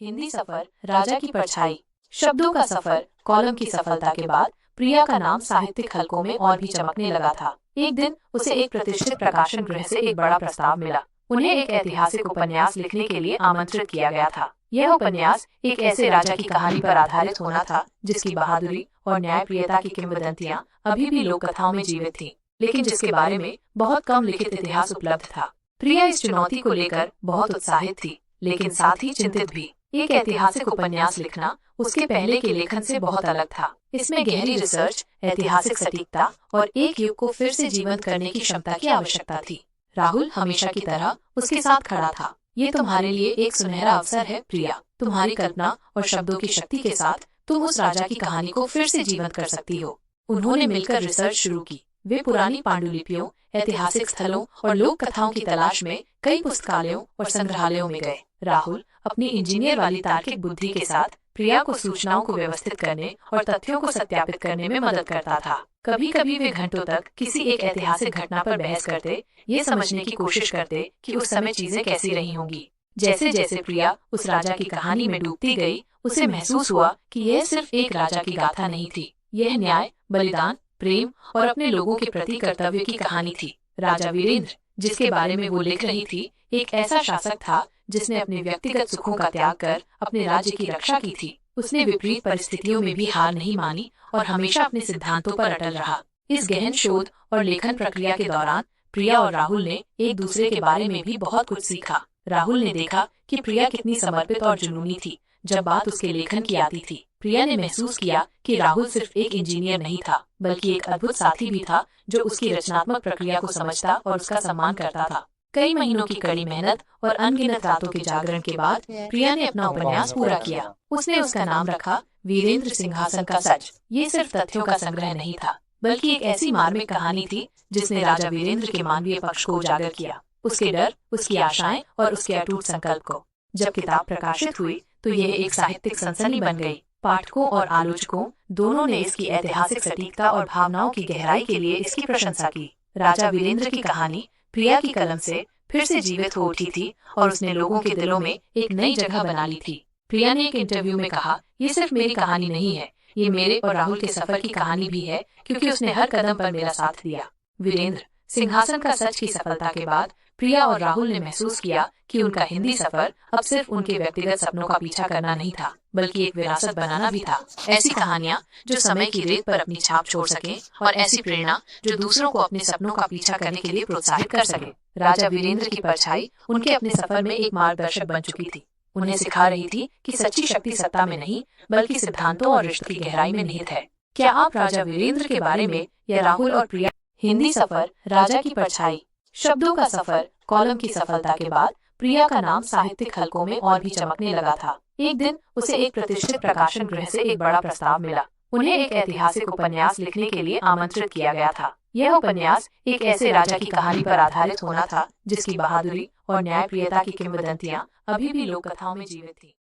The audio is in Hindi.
हिंदी सफर, राजा की परछाई, शब्दों का सफर, कॉलम की सफलता के बाद प्रिया का नाम साहित्यिक हलकों में और भी चमकने लगा था। एक दिन उसे एक प्रतिष्ठित प्रकाशन गृह से एक बड़ा प्रस्ताव मिला। उन्हें एक ऐतिहासिक उपन्यास लिखने के लिए आमंत्रित किया गया था। यह उपन्यास एक ऐसे राजा की कहानी पर आधारित होना था जिसकी बहादुरी और न्यायप्रियता की किंवदंतियां अभी भी लोक कथाओं में जीवित थीं, लेकिन जिसके बारे में बहुत कम लिखित इतिहास उपलब्ध था। प्रिया इस चुनौती को लेकर बहुत उत्साहित थी, लेकिन साथ ही चिंतित भी। एक ऐतिहासिक उपन्यास लिखना उसके पहले के लेखन से बहुत अलग था। इसमें गहरी रिसर्च, ऐतिहासिक सटीकता और एक युग को फिर से जीवंत करने की क्षमता की आवश्यकता थी। राहुल हमेशा की तरह उसके साथ खड़ा था। ये तुम्हारे लिए एक सुनहरा अवसर है प्रिया। तुम्हारी कल्पना और शब्दों की शक्ति के साथ तुम उस राजा की कहानी को फिर से जीवंत कर सकती हो। उन्होंने मिलकर रिसर्च शुरू की। वे पुरानी पांडुलिपियों, ऐतिहासिक स्थलों और लोक कथाओं की तलाश में कई पुस्तकालयों और संग्रहालयों में गए। राहुल अपनी इंजीनियर वाली तार्किक बुद्धि के साथ प्रिया को सूचनाओं को व्यवस्थित करने और तथ्यों को सत्यापित करने में मदद करता था। कभी कभी वे घंटों तक किसी एक ऐतिहासिक घटना पर बहस करते, ये समझने की कोशिश करते कि उस समय चीजें कैसी रही होंगी। जैसे जैसे प्रिया उस राजा की कहानी में डूबती गई, उसे महसूस हुआ कि यह सिर्फ एक राजा की गाथा नहीं थी। यह न्याय, बलिदान, प्रेम और अपने लोगों के प्रति कर्तव्य की कहानी थी। राजा वीरेंद्र, जिसके बारे में वो लिख रही थी, एक ऐसा शासक था जिसने अपने व्यक्तिगत सुखों का त्याग कर अपने राज्य की रक्षा की थी। उसने विपरीत परिस्थितियों में भी हार नहीं मानी और हमेशा अपने सिद्धांतों पर अटल रहा। इस गहन शोध और लेखन प्रक्रिया के दौरान प्रिया और राहुल ने एक दूसरे के बारे में भी बहुत कुछ सीखा। राहुल ने देखा कि प्रिया कितनी समर्पित और जुनूनी थी जब बात उसके लेखन की आती थी। प्रिया ने महसूस किया कि राहुल सिर्फ एक इंजीनियर नहीं था, बल्कि एक अद्भुत साथी भी था जो उसकी रचनात्मक प्रक्रिया को समझता और उसका सम्मान करता था। कई महीनों की कड़ी मेहनत और अनगिनत रातों के जागरण के बाद प्रिया ने अपना उपन्यास पूरा किया। उसने उसका नाम रखा वीरेंद्र सिंहासन का सच। ये सिर्फ तथ्यों का संग्रह नहीं था, बल्कि एक ऐसी मार्मिक कहानी थी जिसने राजा वीरेंद्र के मानवीय पक्ष को उजागर किया, उसके डर, उसकी आशाएं और उसके अटूट संकल्प को। जब किताब प्रकाशित हुई तो यह एक साहित्यिक सनसनी बन गई। पाठकों और आलोचकों दोनों ने इसकी ऐतिहासिक सटीकता और भावनाओं की गहराई के लिए इसकी प्रशंसा की। राजा वीरेंद्र की कहानी प्रिया की कलम से फिर से जीवित हो उठी थी और उसने लोगों के दिलों में एक नई जगह बना ली थी। प्रिया ने एक इंटरव्यू में कहा, ये सिर्फ मेरी कहानी नहीं है, ये मेरे और राहुल के सफर की कहानी भी है, क्योंकि उसने हर कदम पर मेरा साथ दिया। वीरेंद्र सिंहासन का सच की सफलता के बाद प्रिया और राहुल ने महसूस किया कि उनका हिंदी सफर अब सिर्फ उनके व्यक्तिगत सपनों का पीछा करना नहीं था, बल्कि एक विरासत बनाना भी था। ऐसी कहानियां जो समय की रेत पर अपनी छाप छोड़ सके और ऐसी प्रेरणा जो दूसरों को अपने सपनों का पीछा करने के लिए प्रोत्साहित कर सके। राजा वीरेंद्र की परछाई उनके अपने सफर में एक मार्गदर्शक बन चुकी थी। उन्हें सिखा रही थी कि सच्ची शक्ति सत्ता में नहीं, बल्कि सिद्धांतों और रिश्तों की गहराई में निहित है। क्या आप राजा वीरेंद्र के बारे में या राहुल और प्रिया हिंदी सफर, राजा की परछाई, शब्दों का सफर, कॉलम की सफलता के बाद प्रिया का नाम साहित्यिक हलकों में और भी चमकने लगा था। एक दिन उसे एक प्रतिष्ठित प्रकाशन गृह से एक बड़ा प्रस्ताव मिला। उन्हें एक ऐतिहासिक उपन्यास लिखने के लिए आमंत्रित किया गया था। यह उपन्यास एक ऐसे राजा की कहानी पर आधारित होना था जिसकी बहादुरी और न्यायप्रियता की किंवदंतियां अभी भी लोक कथाओं में जीवित थी।